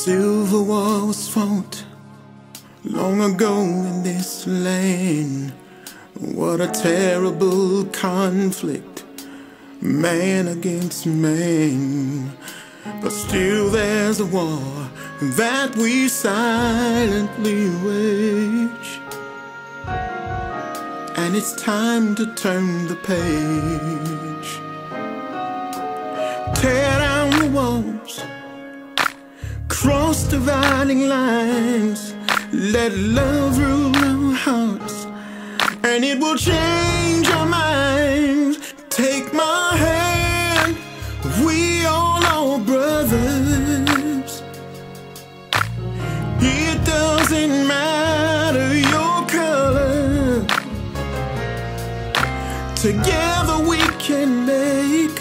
Civil war was fought long ago in this land. What a terrible conflict, man against man. But still there's a war that we silently wage, and it's time to turn the page. Tear down the walls, cross dividing lines, let love rule our hearts, and it will change our minds. Take my hand, we all are brothers. It doesn't matter your color, together we can make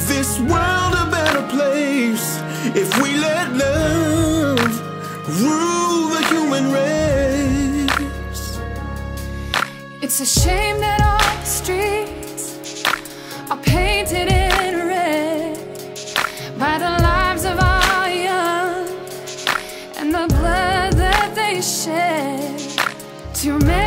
this world a better place if we let love rule the human race. It's a shame that all the streets are painted in red by the lives of our young and the blood that they shed to make